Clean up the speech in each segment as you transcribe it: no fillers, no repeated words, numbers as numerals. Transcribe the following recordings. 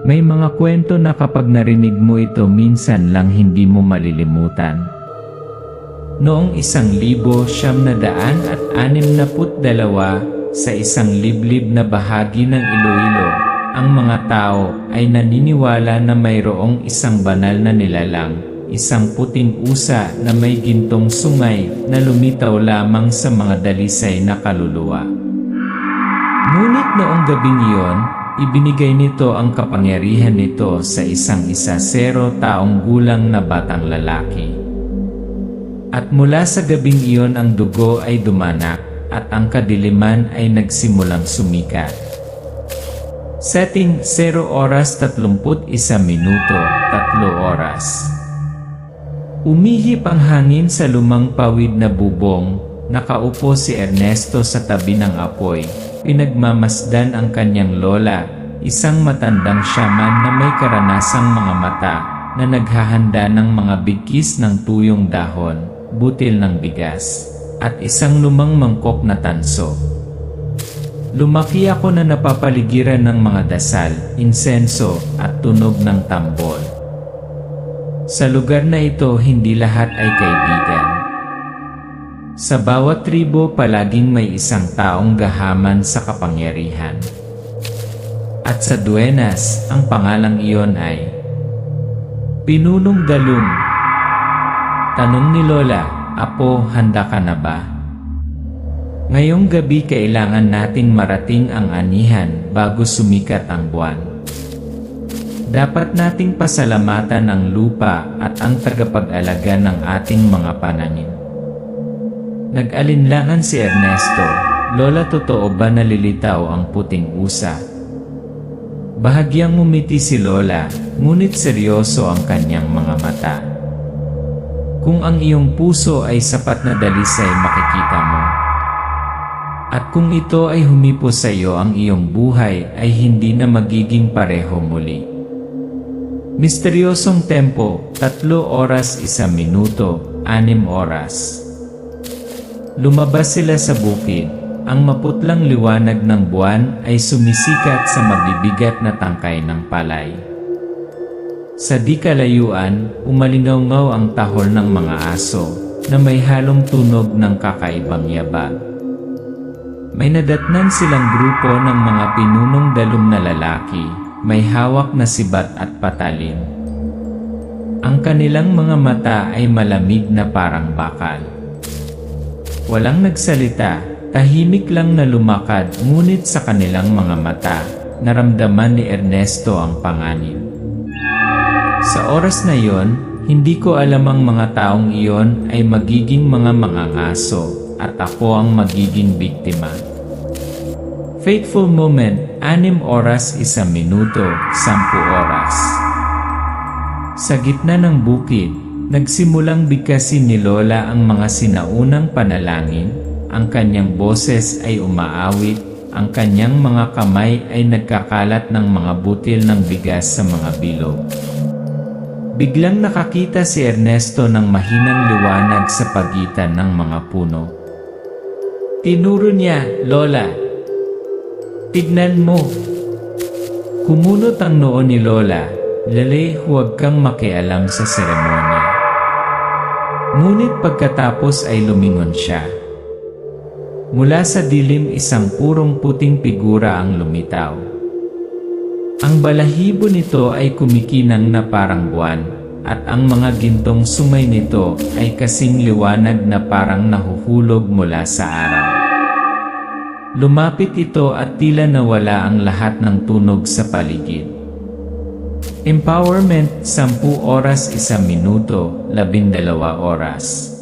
May mga kwento na kapag narinig mo ito minsan lang hindi mo malilimutan. Noong 1962, sa isang liblib na bahagi ng Iloilo, ang mga tao ay naniniwala na mayroong isang banal na nilalang, isang puting usa na may gintong sungay na lumitaw lamang sa mga dalisay na kaluluwa. Ngunit noong gabing iyon, ibinigay nito ang kapangyarihan nito sa isang 0 taong gulang na batang lalaki. At mula sa gabing iyon ang dugo ay dumanak, at ang kadiliman ay nagsimulang sumikat. Setting 0:31, 3 oras. Umihip ang hangin sa lumang pawid na bubong, nakaupo si Ernesto sa tabi ng apoy, pinagmamasdan ang kanyang lola, isang matandang shaman na may karanasang mga mata, na naghahanda ng mga bigkis ng tuyong dahon, butil ng bigas, at isang lumang mangkok na tanso. Lumaki ako na napapaligiran ng mga dasal, insenso, at tunog ng tambol. Sa lugar na ito, hindi lahat ay kaibigan. Sa bawat tribo, palaging may isang taong gahaman sa kapangyarihan. At sa Duenas, ang pangalang iyon ay Pinunong Galung. Tanong ni Lola, "Apo, handa ka na ba? Ngayong gabi kailangan nating marating ang anihan bago sumikat ang buwan. Dapat nating pasalamatan ang lupa at ang tagapag-alaga ng ating mga pananim." Nag-alinlangan si Ernesto, "Lola, totoo ba nalilitaw ang puting usa?" Bahagyang ngumiti si Lola, ngunit seryoso ang kanyang mga mata. "Kung ang iyong puso ay sapat na dalisay, makikita mo. At kung ito ay humipo sa iyo, ang iyong buhay ay hindi na magiging pareho muli." Misteryosong tempo, 3 oras 1 minuto, 6 oras. Lumabas sila sa bukid. Ang maputlang liwanag ng buwan ay sumisikat sa mabibigat na tangkay ng palay. Sa di kalayuan, umalingaw-ngaw ang tahol ng mga aso, na may halong tunog ng kakaibang yabag. May nadatnan silang grupo ng mga pinunong dalum na lalaki, may hawak na sibat at patalim. Ang kanilang mga mata ay malamig na parang bakal. Walang nagsalita, tahimik lang na lumakad, ngunit sa kanilang mga mata, naramdaman ni Ernesto ang panganib. Sa oras na iyon, hindi ko alam ang mga taong iyon ay magiging mga mangangaso, at ako ang magiging biktima. Fateful moment, 6 oras 1 minuto, 10 oras. Sa gitna ng bukid, nagsimulang bigkasin ni Lola ang mga sinaunang panalangin. Ang kanyang boses ay umaawit, ang kanyang mga kamay ay nagkakalat ng mga butil ng bigas sa mga bilog. Biglang nakakita si Ernesto ng mahinang liwanag sa pagitan ng mga puno. Tinuro niya, "Lola, tignan mo." Kumunot ang noo ni Lola, "Lale, huwag kang makialam sa seremonya." Ngunit pagkatapos ay lumingon siya. Mula sa dilim, isang purong puting figura ang lumitaw. Ang balahibo nito ay kumikinang na parang buwan, at ang mga gintong sungay nito ay kasing liwanag na parang nahuhulog mula sa araw. Lumapit ito at tila nawala ang lahat ng tunog sa paligid. Empowerment, 10 oras 1 minuto, 12 oras.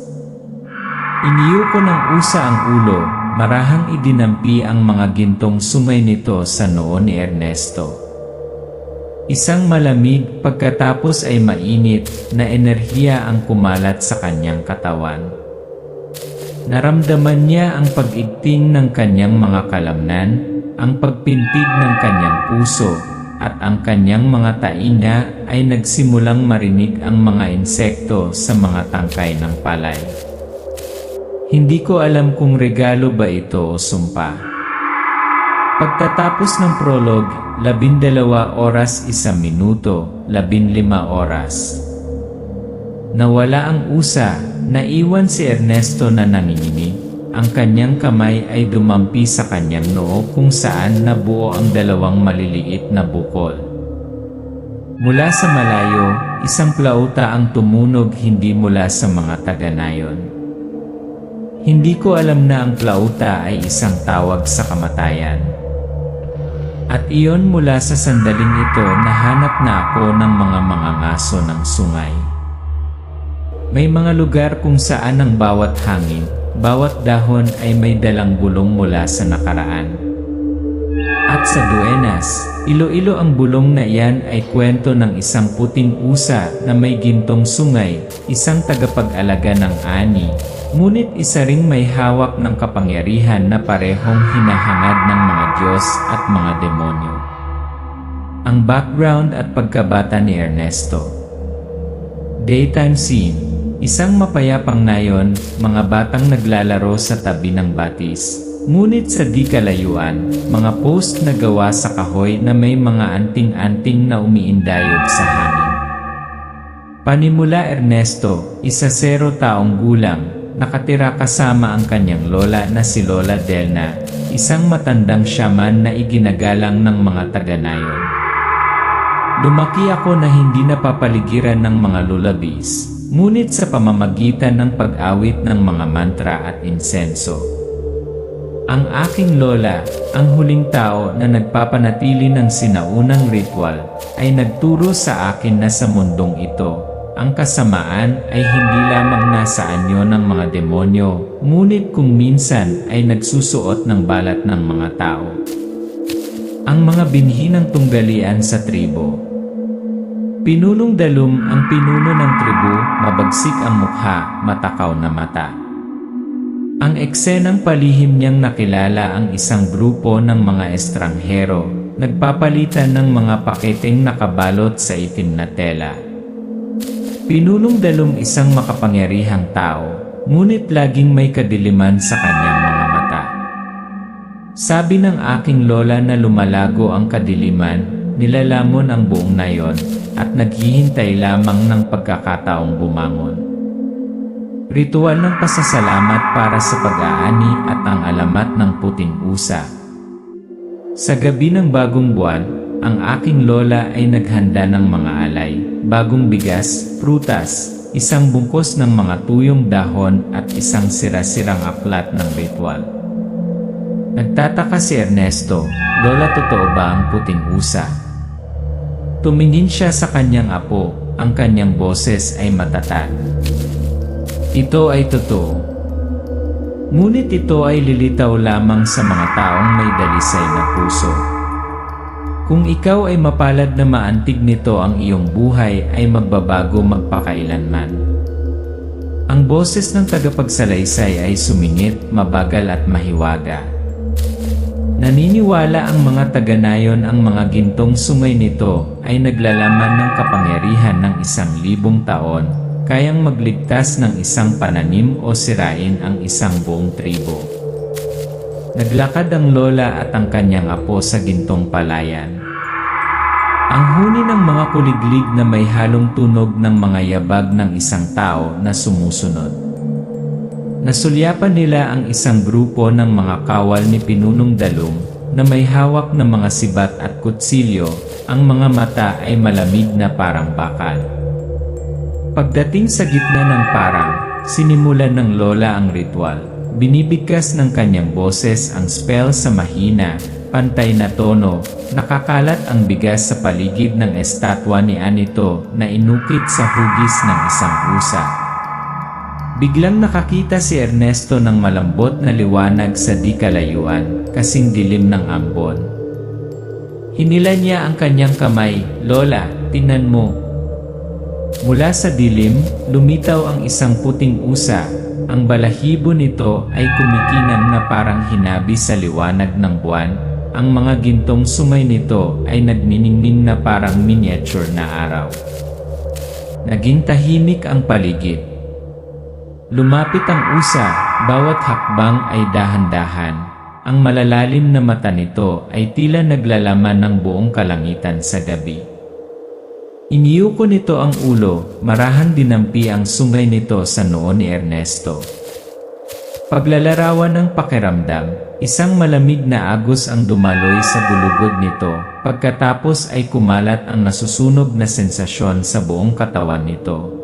Iniyuko ng usa ang ulo, marahang idinampi ang mga gintong sungay nito sa noo ni Ernesto. Isang malamig, pagkatapos ay mainit, na enerhiya ang kumalat sa kanyang katawan. Naramdaman niya ang pag-igting ng kanyang mga kalamnan, ang pagpintig ng kanyang puso, at ang kanyang mga tainga ay nagsimulang marinig ang mga insekto sa mga tangkay ng palay. Hindi ko alam kung regalo ba ito o sumpa. Pagtatapos ng prologue, 12 oras 1 minuto, 15 oras. Nawala ang usa, naiwan si Ernesto na nanginginig. Ang kanyang kamay ay dumampi sa kanyang noo kung saan nabuo ang 2 maliliit na bukol. Mula sa malayo, isang plauta ang tumunog hindi mula sa mga taga-nayon. Hindi ko alam na ang plauta ay isang tawag sa kamatayan. At iyon mula sa sandaling ito nahanap na ako ng mga mangangaso ng sungay. May mga lugar kung saan ang bawat hangin, bawat dahon ay may dalang bulong mula sa nakaraan. At sa Duenas, Iloilo ang bulong na iyan ay kwento ng isang puting usa na may gintong sungay, isang tagapag-alaga ng ani, ngunit isa ring may hawak ng kapangyarihan na parehong hinahangad ng mga Diyos at mga demonyo. Ang background at pagkabata ni Ernesto. Daytime scene. Isang mapayapang nayon, mga batang naglalaro sa tabi ng batis. Ngunit sa di kalayuan, mga post na gawa sa kahoy na may mga anting-anting na umiindayog sa hangin. Panimula Ernesto, 10 taong gulang, nakatira kasama ang kanyang lola na si Lola Delna, isang matandang shaman na iginagalang ng mga taga-nayon. Lumaki ako na hindi napapaligiran ng mga lullabies, ngunit sa pamamagitan ng pag-awit ng mga mantra at insenso. Ang aking lola, ang huling tao na nagpapanatili ng sinaunang ritual, ay nagturo sa akin na sa mundong ito, ang kasamaan ay hindi lamang nasa anyo ng mga demonyo, ngunit kung minsan ay nagsusuot ng balat ng mga tao. Ang mga binhi ng tunggalian sa tribo. Pinulong Dalum ang pinuno ng tribu, mabagsik ang mukha, matakaw na mata. Ang eksenang palihim niyang nakilala ang isang grupo ng mga estranghero, nagpapalitan ng mga paketeng nakabalot sa itim na tela. Pinulong Dalum isang makapangyarihang tao, ngunit laging may kadiliman sa kanyang mga mata. Sabi ng aking lola na lumalago ang kadiliman, nilalamon ang buong nayon, at naghihintay lamang ng pagkakataong bumangon. Ritual ng pasasalamat para sa pag-aani at ang alamat ng puting usa. Sa gabi ng bagong buwan, ang aking lola ay naghanda ng mga alay, bagong bigas, prutas, isang bungkos ng mga tuyong dahon at isang sira-sirang aklat ng ritual. Nagtataka si Ernesto, "Lola, totoo ba ang puting usa?" Tumingin siya sa kanyang apo, ang kanyang boses ay matatag. Ito ay totoo. Ngunit ito ay lilitaw lamang sa mga taong may dalisay na puso. Kung ikaw ay mapalad na maantig nito ang iyong buhay ay magbabago magpakailanman. Ang boses ng tagapagsalaysay ay sumingit, mabagal at mahiwaga. Naniniwala ang mga taga-nayon ang mga gintong sungay nito ay naglalaman ng kapangyarihan ng 1,000 taon, kayang magligtas ng isang pananim o sirain ang isang buong tribo. Naglakad ang lola at ang kanyang apo sa gintong palayan. Ang huni ng mga kuliglig na may halong tunog ng mga yabag ng isang tao na sumusunod. Nasulyapan nila ang isang grupo ng mga kawal ni Pinunong Dalum na may hawak na mga sibat at kutsilyo, ang mga mata ay malamig na parang bakal. Pagdating sa gitna ng parang, sinimulan ng lola ang ritual. Binibigkas ng kanyang boses ang spell sa mahina, pantay na tono, nakakalat ang bigas sa paligid ng estatwa ni Anito na inukit sa hugis ng isang usa. Biglang nakakita si Ernesto ng malambot na liwanag sa di kalayuan, kasing dilim ng ambon. Hinila niya ang kanyang kamay, "Lola, tingnan mo." Mula sa dilim, lumitaw ang isang puting usa. Ang balahibo nito ay kumikinang na parang hinabi sa liwanag ng buwan. Ang mga gintong sungay nito ay nagniningning na parang miniature na araw. Naging tahimik ang paligid. Lumapit ang usa, bawat hakbang ay dahan-dahan. ang malalalim na mata nito ay tila naglalaman ng buong kalangitan sa gabi. Iniyuko nito ang ulo, marahang dinampi ang sungay nito sa noo ni Ernesto. Paglalarawan ng pakiramdam, isang malamig na agos ang dumaloy sa bulugod nito, pagkatapos ay kumalat ang nasusunog na sensasyon sa buong katawan nito.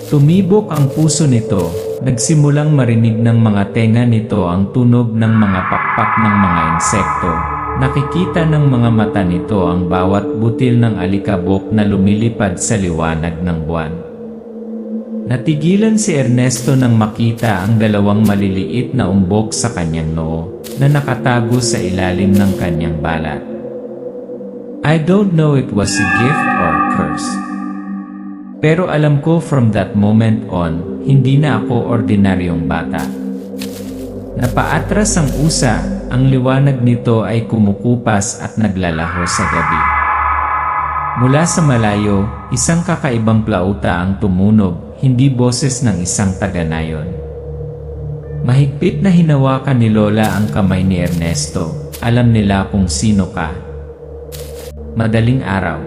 Tumibok ang puso nito, nagsimulang marinig ng mga tenga nito ang tunog ng mga pakpak ng mga insekto. Nakikita ng mga mata nito ang bawat butil ng alikabok na lumilipad sa liwanag ng buwan. Natigilan si Ernesto nang makita ang dalawang maliliit na umbok sa kanyang noo, na nakatago sa ilalim ng kanyang balat. I don't know it was a gift or a curse. Pero alam ko from that moment on, hindi na ako ordinaryong bata. Napaatras ang usa, ang liwanag nito ay kumukupas at naglalaho sa gabi. Mula sa malayo, isang kakaibang plauta ang tumunog, hindi boses ng isang taga-nayon. Mahigpit na hinawakan ni Lola ang kamay ni Ernesto, alam nila kung sino ka. Madaling araw.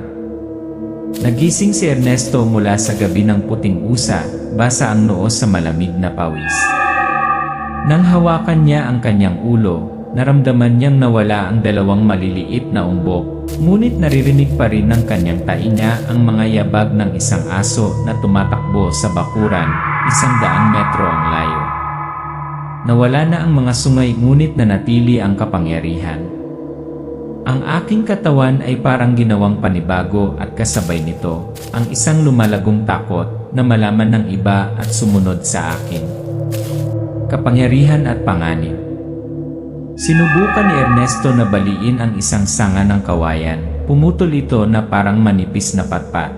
Nagising si Ernesto mula sa gabi ng puting usa, basa ang noo sa malamig na pawis. Nang hawakan niya ang kanyang ulo, naramdaman niyang nawala ang dalawang maliliit na umbok, ngunit naririnig pa rin ng kanyang tainga ang mga yabag ng isang aso na tumatakbo sa bakuran, 100 metro ang layo. Nawala na ang mga sungay ngunit nanatili ang kapangyarihan. Ang aking katawan ay parang ginawang panibago at kasabay nito, ang isang lumalagong takot na malaman ng iba at sumunod sa akin. Kapangyarihan at panganib. Sinubukan ni Ernesto na baliin ang isang sanga ng kawayan, pumutol ito na parang manipis na patpat.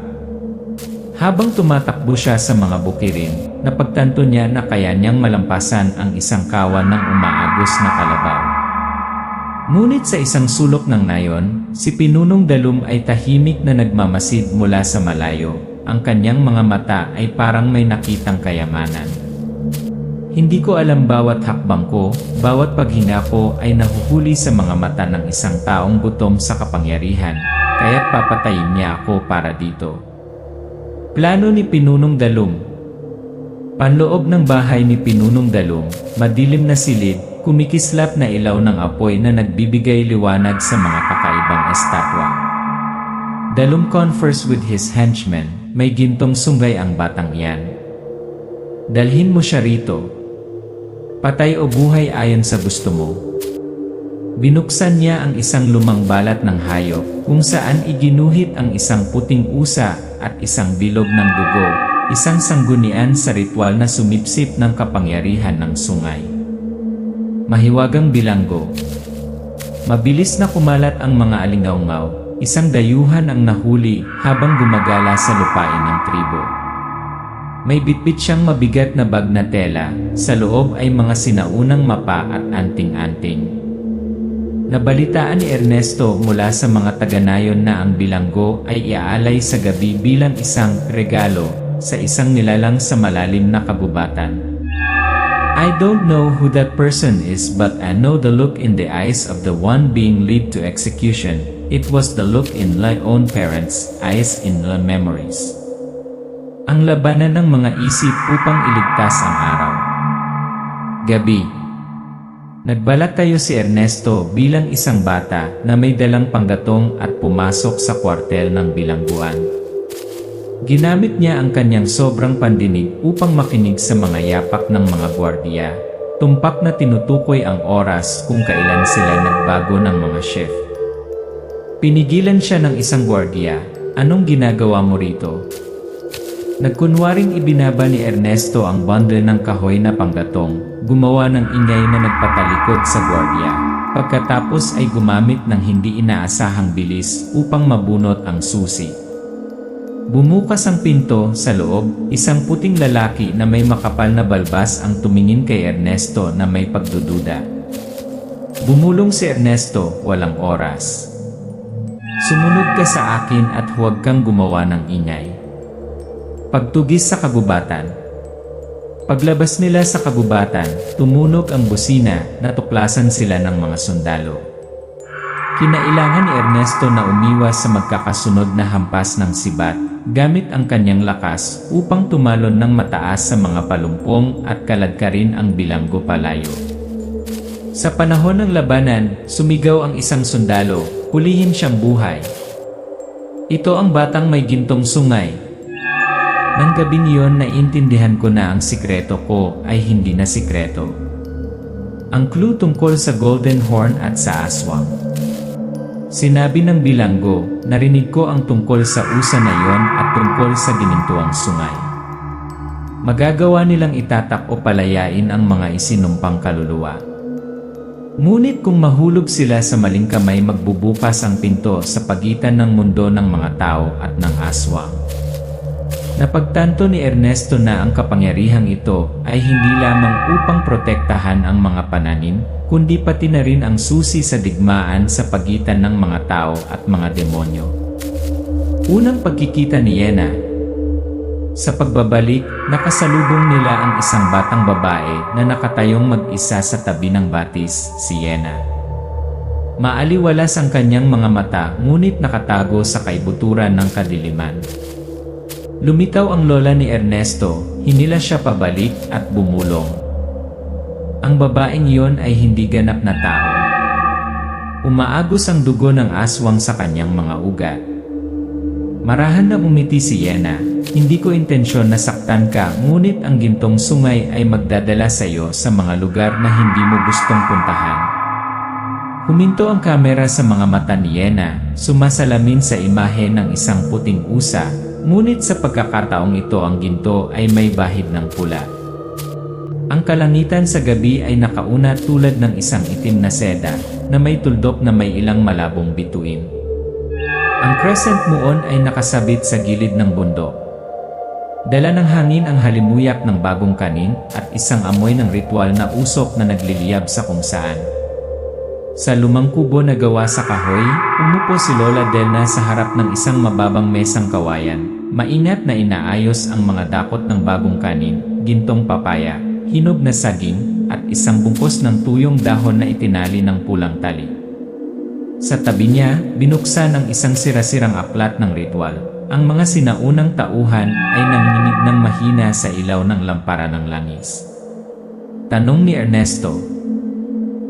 Habang tumatakbo siya sa mga bukirin, napagtanto niya na kaya niyang malampasan ang isang kawan ng umaagos na kalabaw. Ngunit sa isang sulok ng nayon, si Pinunong Dalum ay tahimik na nagmamasid mula sa malayo. Ang kanyang mga mata ay parang may nakitang kayamanan. Hindi ko alam bawat hakbang ko, bawat paghinga ko ay nahuhuli sa mga mata ng isang taong gutom sa kapangyarihan, kaya't papatayin niya ako para dito. Plano ni Pinunong Dalum. Panloob ng bahay ni Pinunong Dalum, madilim na silid, kumikislap na ilaw ng apoy na nagbibigay liwanag sa mga kakaibang estatwa. Dalum confers with his henchmen, may gintong sunggay ang batang iyan. Dalhin mo siya rito. Patay o buhay ayon sa gusto mo. Binuksan niya ang isang lumang balat ng hayop, kung saan iginuhit ang isang puting usa at isang bilog ng dugo, isang sanggunian sa ritual na sumipsip ng kapangyarihan ng sungay. Mahiwagang bilanggo. Mabilis na kumalat ang mga alingaungaw, isang dayuhan ang nahuli habang gumagala sa lupain ng tribo. May bitbit siyang mabigat na bag na tela, sa loob ay mga sinaunang mapa at anting-anting. Nabalitaan ni Ernesto mula sa mga taga-nayon na ang bilanggo ay iaalay sa gabi bilang isang regalo sa isang nilalang sa malalim na kagubatan. I don't know who that person is, but I know the look in the eyes of the one being led to execution. It was the look in my own parents' eyes in the memories. Ang labanan ng mga isip upang iligtas ang araw. Gabi. Nagbalak si Ernesto bilang isang bata na may dalang panggatong at pumasok sa kwartel ng bilangguan. Ginamit niya ang kanyang sobrang pandinig upang makinig sa mga yapak ng mga gwardiya, tumpak na tinutukoy ang oras kung kailan sila nagbago ng mga shift. Pinigilan siya ng isang gwardiya, "Anong ginagawa mo rito?" Nagkunwaring ibinaba ni Ernesto ang bundle ng kahoy na panggatong, gumawa ng ingay na nagpatalikod sa gwardiya. Pagkatapos ay gumamit ng hindi inaasahang bilis upang mabunot ang susi. Bumukas ang pinto sa loob, isang puting lalaki na may makapal na balbas ang tumingin kay Ernesto na may pagdududa. Bumulong si Ernesto, "Walang oras. Sumunod ka sa akin at huwag kang gumawa ng ingay." Pagtugis sa kagubatan. Paglabas nila sa kagubatan, tumunog ang busina, natuklasan sila ng mga sundalo. Kinailangan ni Ernesto na umiwas sa magkakasunod na hampas ng sibat, gamit ang kanyang lakas upang tumalon ng mataas sa mga palumpong at kaladkarin ang bilanggo palayo. Sa panahon ng labanan, sumigaw ang isang sundalo, "Hulihin siyang buhay." Ito ang batang may gintong sungay. Nang gabing iyon naiintindihan ko na ang sikreto ko ay hindi na sikreto. Ang clue tungkol sa Golden Horn at sa aswang. Sinabi ng bilanggo, narinig ko ang tungkol sa usa na iyon at tungkol sa ginintuang sungay. Magagawa nilang itatak o palayain ang mga isinumpang kaluluwa. Ngunit kung mahulog sila sa maling kamay, magbubukas ang pinto sa pagitan ng mundo ng mga tao at ng aswang. Napagtanto ni Ernesto na ang kapangyarihang ito ay hindi lamang upang protektahan ang mga pananim, kundi pati na rin ang susi sa digmaan sa pagitan ng mga tao at mga demonyo. Unang pagkikita ni Yena. Sa pagbabalik, nakasalubong nila ang isang batang babae na nakatayong mag-isa sa tabi ng batis, si Yena. Maaliwalas ang kanyang mga mata, ngunit nakatago sa kaibuturan ng kadiliman. Lumitaw ang lola ni Ernesto, hinila siya pabalik at bumulong. Ang babaeng iyon ay hindi ganap na tao. Umaagos ang dugo ng aswang sa kanyang mga ugat. Marahan na umiti si Yena, "Hindi ko intensyon na saktan ka, ngunit ang gintong sungay ay magdadala sa iyo sa mga lugar na hindi mo gustong puntahan." Huminto ang kamera sa mga mata ni Yena, sumasalamin sa imahe ng isang puting usa. Ngunit sa pagkakataong ito ang ginto ay may bahid ng pula. Ang kalangitan sa gabi ay nakaunat tulad ng isang itim na seda na may tuldok na may ilang malabong bituin. Ang crescent moon ay nakasabit sa gilid ng bundok. Dala ng hangin ang halimuyak ng bagong kanin at isang amoy ng ritual na usok na nagliliyab sa kung saan. Sa lumang kubo na gawa sa kahoy, umupo si Lola Delna sa harap ng isang mababang mesang kawayan. Maingat na inaayos ang mga dakot ng bagong kanin, gintong papaya, hinog na saging, at isang bungkos ng tuyong dahon na itinali ng pulang tali. Sa tabi niya, binuksan ang isang sirasirang aklat ng ritual. Ang mga sinaunang tauhan ay nanginginig ng mahina sa ilaw ng lampara ng langis. Tanong ni Ernesto.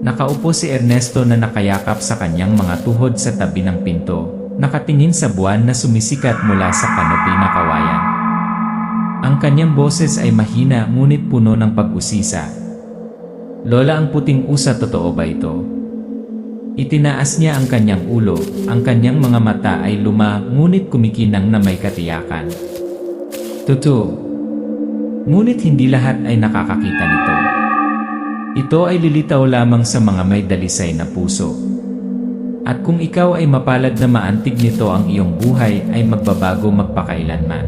Nakaupo si Ernesto na nakayakap sa kanyang mga tuhod sa tabi ng pinto, nakatingin sa buwan na sumisikat mula sa kanopi na kawayan. Ang kanyang boses ay mahina ngunit puno ng pag-usisa. "Lola, ang puting usa, totoo ba ito?" Itinaas niya ang kanyang ulo, ang kanyang mga mata ay luma ngunit kumikinang na may katiyakan. "Totoo. Ngunit hindi lahat ay nakakakita nito. Ito ay lilitaw lamang sa mga may dalisay na puso. At kung ikaw ay mapalad na maantig nito, ang iyong buhay ay magbabago magpakailanman."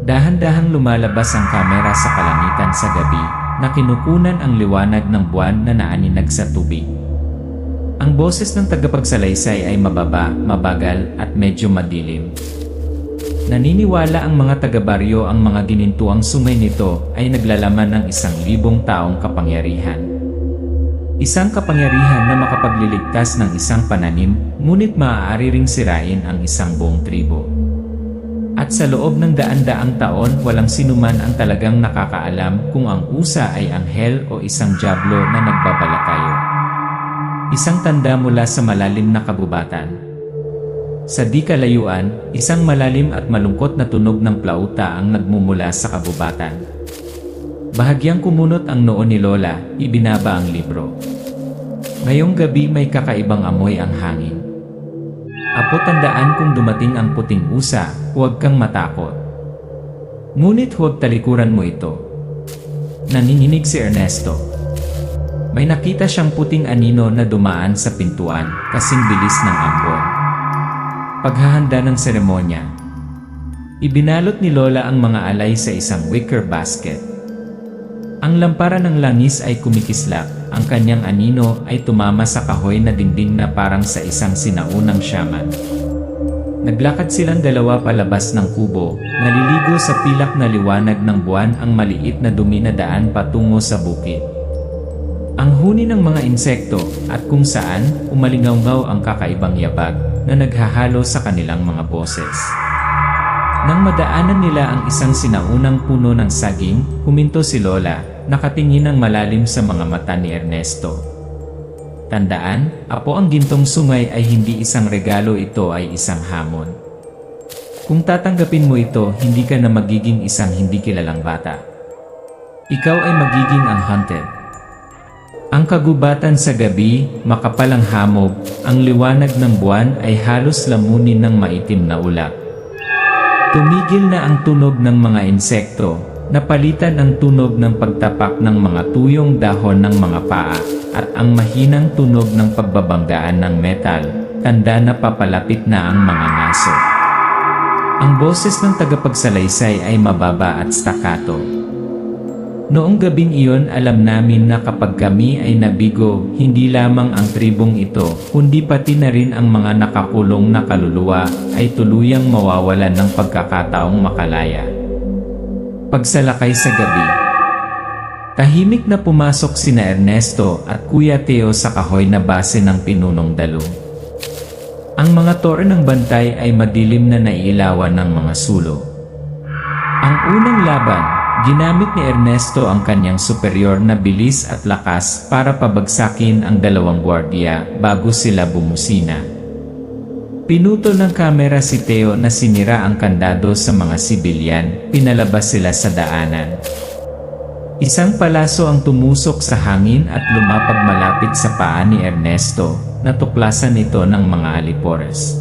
Dahan-dahang lumalabas ang kamera sa kalangitan sa gabi, na kinukunan ang liwanag ng buwan na naaninag sa tubig. Ang boses ng tagapagsalaysay ay mababa, mabagal, at medyo madilim. Naniniwala ang mga taga-baryo ang mga ginintuang sungay nito ay naglalaman ng 1,000 taong kapangyarihan. Isang kapangyarihan na makapagliligtas ng isang pananim, ngunit maaari ring sirain ang isang buong tribo. At sa loob ng daan-daang taon, walang sinuman ang talagang nakakaalam kung ang usa ay anghel o isang dyablo na nagbabalakayo. Isang tanda mula sa malalim na kabubatan. Sa di kalayuan, isang malalim at malungkot na tunog ng plauta ang nagmumula sa kabubatan. Bahagyang kumunot ang noo ni Lola, ibinaba ang libro. Ngayong gabi may kakaibang amoy ang hangin. Apo, tandaan kung dumating ang puting usa, huwag kang matakot. Ngunit huwag talikuran mo ito. Nanginginig si Ernesto. May nakita siyang puting anino na dumaan sa pintuan, kasing bilis ng ambon. Paghahanda ng seremonya. Ibinalot ni Lola ang mga alay sa isang wicker basket. Ang lampara ng langis ay kumikislap, ang kanyang anino ay tumama sa kahoy na dingding na parang sa isang sinaunang shaman. Naglakad silang dalawa palabas ng kubo, naliligo sa pilak na liwanag ng buwan ang maliit na dumi na daan patungo sa bukid. Ang huni ng mga insekto at kung saan umalingaw ang kakaibang yabag na naghahalo sa kanilang mga boses. Nang madaanan nila ang isang sinaunang puno ng saging, huminto si Lola, nakatingin ng malalim sa mga mata ni Ernesto. Tandaan, Apo, ang gintong sungay ay hindi isang regalo, ito ay isang hamon. Kung tatanggapin mo ito, hindi ka na magiging isang hindi kilalang bata. Ikaw ay magiging ang hunted. Ang kagubatan sa gabi, makapal ang hamog, ang liwanag ng buwan ay halos lamunin ng maitim na ulap. Tumigil na ang tunog ng mga insekto, napalitan ang tunog ng pagtapak ng mga tuyong dahon ng mga paa, at ang mahinang tunog ng pagbabanggaan ng metal, tanda na papalapit na ang mga ngaso. Ang boses ng tagapagsalaysay ay mababa at staccato. Noong gabing iyon, alam namin na kapag kami ay nabigo, hindi lamang ang tribong ito, kundi pati na rin ang mga nakakulong na kaluluwa ay tuluyang mawawalan ng pagkakataong makalaya. Pagsalakay sa gabi. Tahimik na pumasok sina Ernesto at Kuya Teo sa kahoy na base ng pinunong dalong. Ang mga tore ng bantay ay madilim na nailawan ng mga sulo. Ang unang laban, ginamit ni Ernesto ang kanyang superior na bilis at lakas para pabagsakin ang dalawang gwardiya bago sila bumusina. Pinutol ng kamera si Teo na sinira ang kandado sa mga sibilyan, pinalabas sila sa daanan. Isang palaso ang tumusok sa hangin at lumapag malapit sa paa ni Ernesto, natuklasan ito ng mga alipores.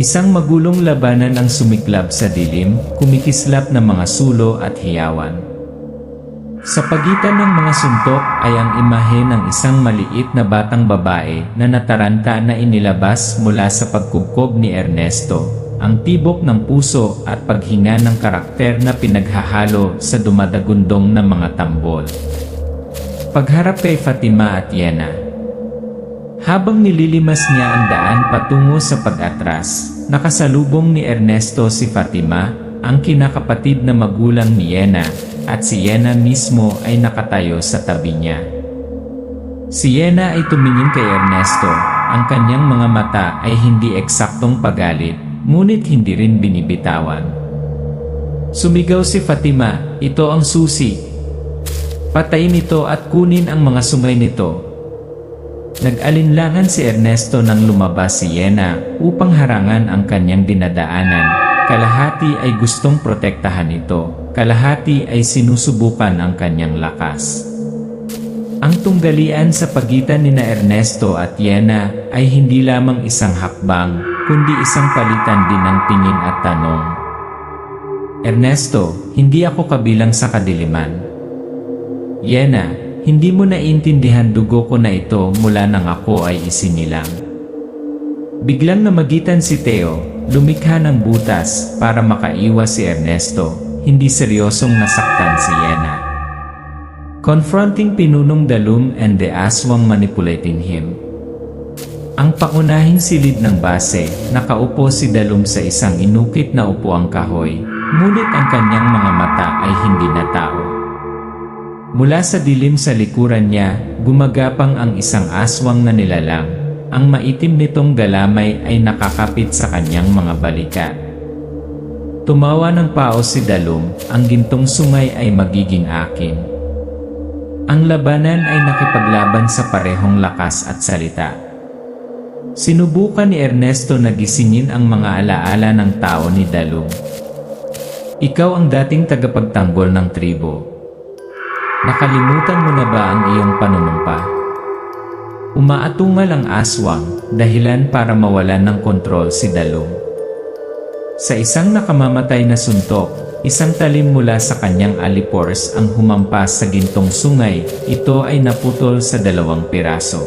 Isang magulong labanan ang sumiklab sa dilim, kumikislap ng mga sulo at hiyawan. Sa pagitan ng mga suntok ay ang imahe ng isang maliit na batang babae na nataranta na inilabas mula sa pagkubkob ni Ernesto, ang tibok ng puso at paghinga ng karakter na pinaghahalo sa dumadagundong na mga tambol. Pagharap kay Fatima at Yena. Habang nililimas niya ang daan patungo sa pag-atras, nakasalubong ni Ernesto si Fatima, ang kinakapatid na magulang ni Yena, at si Yena mismo ay nakatayo sa tabi niya. Si Yena ay tumingin kay Ernesto, ang kanyang mga mata ay hindi eksaktong pagalit, ngunit hindi rin binibitawan. Sumigaw si Fatima, "Ito ang susi! Patayin ito at kunin ang mga sungay nito." Nag-alinlangan si Ernesto nang lumabas si Yena upang harangan ang kanyang dinadaanan. Kalahati ay gustong protektahan ito, kalahati ay sinusubukan ang kanyang lakas. Ang tunggalian sa pagitan ni Ernesto at Yena ay hindi lamang isang hakbang, kundi isang palitan din ng tingin at tanong. "Ernesto, hindi ako kabilang sa kadiliman." "Yena, hindi mo naiintindihan, dugo ko na ito mula nang ako ay isinilang." Biglang namagitan si Teo, lumikha ng butas para makaiwas si Ernesto, hindi seryosong nasaktan si Yena. Confronting pinunong dalum and the aswang manipulating him. Ang pangunahing silid ng base, nakaupo si Dalum sa isang inukit na upuang kahoy, ngunit ang kanyang mga mata ay hindi na tao. Mula sa dilim sa likuran niya, gumagapang ang isang aswang na nilalang. Ang maitim nitong galamay ay nakakapit sa kanyang mga balikat. Tumawa ng paos si Dalum, ang gintong sungay ay magiging akin. Ang labanan ay nakipaglaban sa parehong lakas at salita. Sinubukan ni Ernesto na gisingin ang mga alaala ng tao ni Dalum. "Ikaw ang dating tagapagtanggol ng tribo. Nakalimutan mo na ba ang iyong panunumpa?" Umaatungal ang aswang, dahilan para mawalan ng kontrol si Dalum. Sa isang nakamamatay na suntok, isang talim mula sa kanyang alipores ang humampas sa gintong sungay, ito ay naputol sa 2 piraso.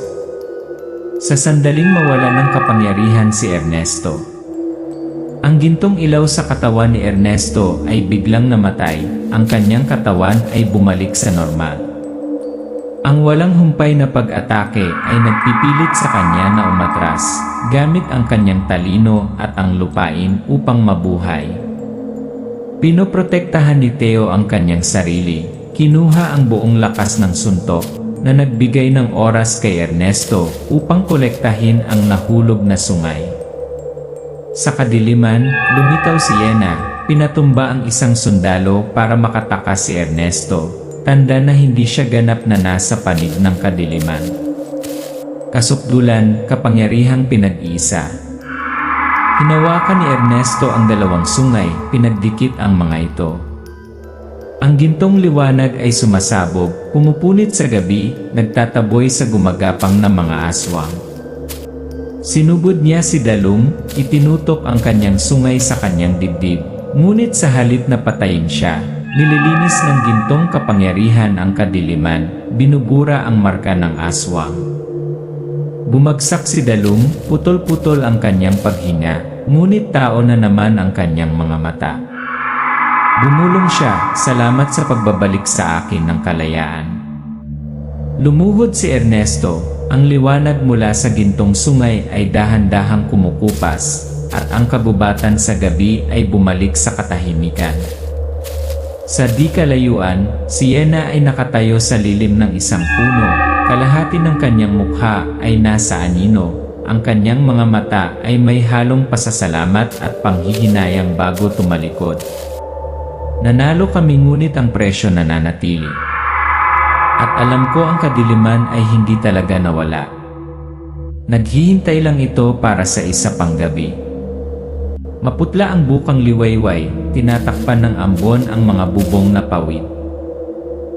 Sa sandaling mawalan ng kapangyarihan si Ernesto. Ang gintong ilaw sa katawan ni Ernesto ay biglang namatay, ang kanyang katawan ay bumalik sa normal. Ang walang humpay na pag-atake ay nagpipilit sa kanya na umatras, gamit ang kanyang talino at ang lupain upang mabuhay. Pinoprotektahan ni Theo ang kanyang sarili, kinuha ang buong lakas ng suntok na nagbigay ng oras kay Ernesto upang kolektahin ang nahulog na sungay. Sa kadiliman, lumitaw si Yena, pinatumba ang isang sundalo para makatakas si Ernesto, tanda na hindi siya ganap na nasa panig ng kadiliman. Kasukdulan, kapangyarihang pinag-iisa. Hinawakan ni Ernesto ang dalawang sungay, pinagdikit ang mga ito. Ang gintong liwanag ay sumasabog, pumupunit sa gabi, nagtataboy sa gumagapang na mga aswang. Sinubod niya si Dalum, itinutok ang kanyang sungay sa kanyang dibdib, ngunit sa halip na patayin siya, nililinis ng gintong kapangyarihan ang kadiliman, binubura ang marka ng aswang. Bumagsak si Dalum, putol-putol ang kanyang paghinga, ngunit tao na naman ang kanyang mga mata. Bumulong siya, salamat sa pagbabalik sa akin ng kalayaan. Lumuhod si Ernesto, ang liwanag mula sa gintong sungay ay dahan-dahang kumukupas, at ang kagubatan sa gabi ay bumalik sa katahimikan. Sa di kalayuan, si Yena ay nakatayo sa lilim ng isang puno, kalahati ng kanyang mukha ay nasa anino, ang kanyang mga mata ay may halong pasasalamat at panghihinayang bago tumalikod. Nanalo kami ngunit ang presyo nananatili. At alam ko ang kadiliman ay hindi talaga nawala. Naghihintay lang ito para sa isa pang gabi. Maputla ang bukang liwayway, tinatakpan ng ambon ang mga bubong na pawid.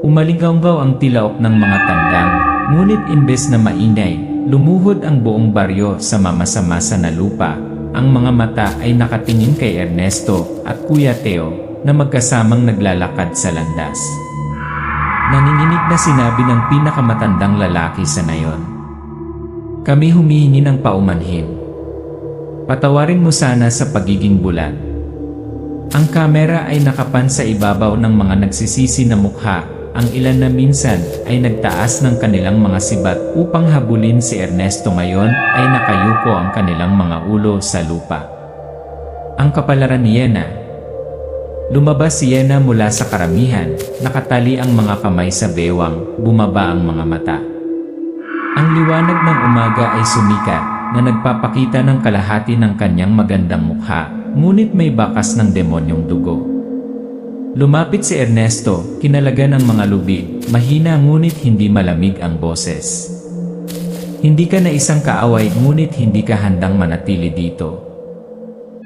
Umalinggaw ang tilaok ng mga tandang, ngunit imbes na mainay, lumuhod ang buong baryo sa mamasa-masa na lupa. Ang mga mata ay nakatingin kay Ernesto at Kuya Theo na magkasamang naglalakad sa landas. Nanginginig na sinabi ng pinakamatandang lalaki sa nayon. Kami humihingi ng paumanhin. Patawarin mo sana sa pagiging bulat. Ang kamera ay nakapan sa ibabaw ng mga nagsisisi na mukha, ang ilan na minsan ay nagtaas ng kanilang mga sibat upang habulin si Ernesto. Ngayon ay nakayuko ang kanilang mga ulo sa lupa. Ang kapalaran ni Yena. Lumabas si Yena mula sa karamihan, nakatali ang mga kamay sa bewang, bumaba ang mga mata. Ang liwanag ng umaga ay sumikat, na nagpapakita ng kalahati ng kanyang magandang mukha, ngunit may bakas ng demonyong dugo. Lumapit si Ernesto, kinalagan ang mga lubig, mahina ngunit hindi malamig ang boses. Hindi ka na isang kaaway ngunit hindi ka handang manatili dito.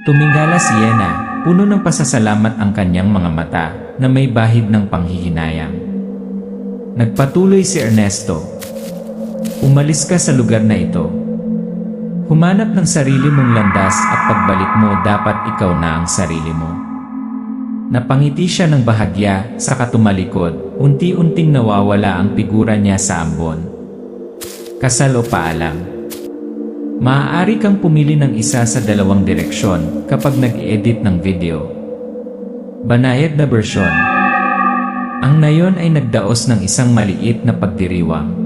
Tumingala si Yena, puno ng pasasalamat ang kanyang mga mata na may bahid ng panghihinayang. Nagpatuloy si Ernesto. Umalis ka sa lugar na ito. Humanap ng sarili mong landas at pagbalik mo dapat ikaw na ang sarili mo. Napangiti siya ng bahagya, saka tumalikod, unti-unting nawawala ang figura niya sa ambon. Kasal o paalam. Maaari kang pumili ng isa sa dalawang direksyon kapag nag-edit ng video. Banayad na bersyon. Ang nayon ay nagdaos ng isang maliit na pagdiriwang.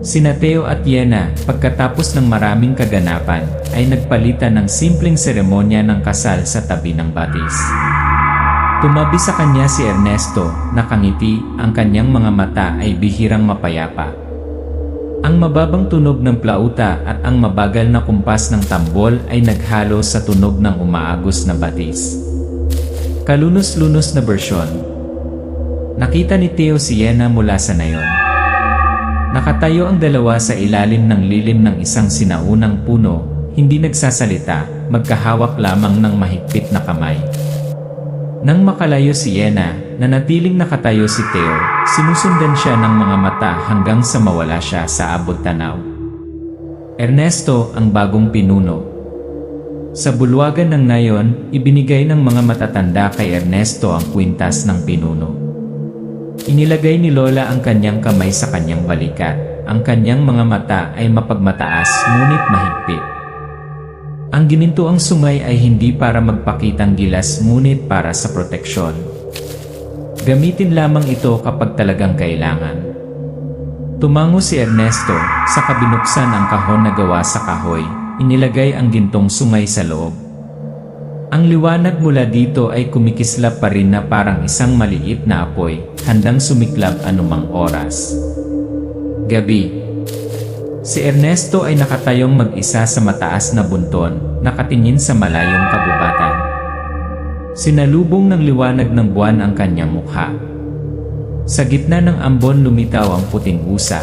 Sina Theo at Yena, pagkatapos ng maraming kaganapan, ay nagpalitan ng simpleng seremonya ng kasal sa tabi ng batis. Tumabi sa kanya si Ernesto, nakangiti, ang kanyang mga mata ay bihirang mapayapa. Ang mababang tunog ng plauta at ang mabagal na kumpas ng tambol ay naghalo sa tunog ng umaagos na batis. Kalunos-lunos na bersyon. Nakita ni Theo si Yena mula sa nayon. Nakatayo ang dalawa sa ilalim ng lilim ng isang sinaunang puno, hindi nagsasalita, magkahawak lamang ng mahigpit na kamay. Nang makalayo si Yena, nanatiling nakatayo si Theo, sinusundan siya ng mga mata hanggang sa mawala siya sa abot tanaw. Ernesto, ang bagong pinuno. Sa bulwagan ng nayon, ibinigay ng mga matatanda kay Ernesto ang kwintas ng pinuno. Inilagay ni Lola ang kanyang kamay sa kanyang balikat. Ang kanyang mga mata ay mapagmataas ngunit mahigpit. Ang ginintuang sungay ay hindi para magpakitang gilas ngunit para sa proteksyon. Gamitin lamang ito kapag talagang kailangan. Tumango si Ernesto, saka binuksan ang kahon na gawa sa kahoy, inilagay ang gintong sungay sa loob. Ang liwanag mula dito ay kumikislap pa rin na parang isang maliit na apoy, handang sumiklab anumang oras. Gabi. Si Ernesto ay nakatayong mag-isa sa mataas na bunton, nakatingin sa malayong kabubatan. Sinalubong ng liwanag ng buwan ang kanyang mukha. Sa gitna ng ambon lumitaw ang puting usa.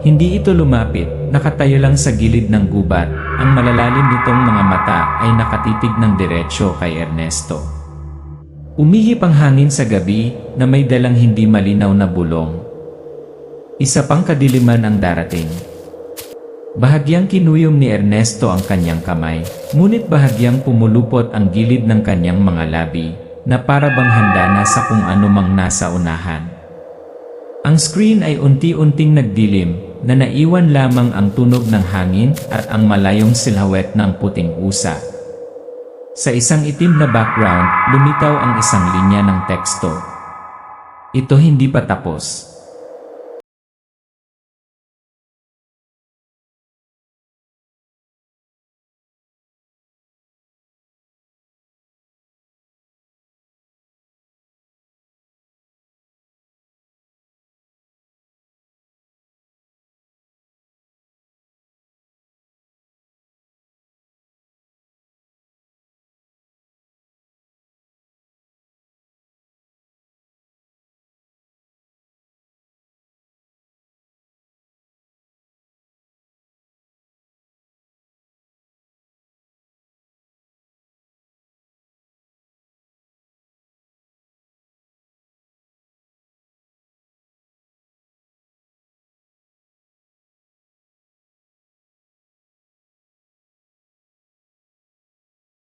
Hindi ito lumapit, nakatayo lang sa gilid ng gubat, ang malalalim nitong mga mata ay nakatitig ng diretsyo kay Ernesto. Umihip ang hangin sa gabi na may dalang hindi malinaw na bulong. Isa pang kadiliman ang darating. Bahagyang kinuyom ni Ernesto ang kanyang kamay, ngunit bahagyang pumulupot ang gilid ng kanyang mga labi, na para bang handa na sa kung anumang nasa unahan. Ang screen ay unti-unting nagdilim, na naiwan lamang ang tunog ng hangin at ang malayong silhouette ng puting usa. Sa isang itim na background, lumitaw ang isang linya ng teksto. Ito hindi pa tapos.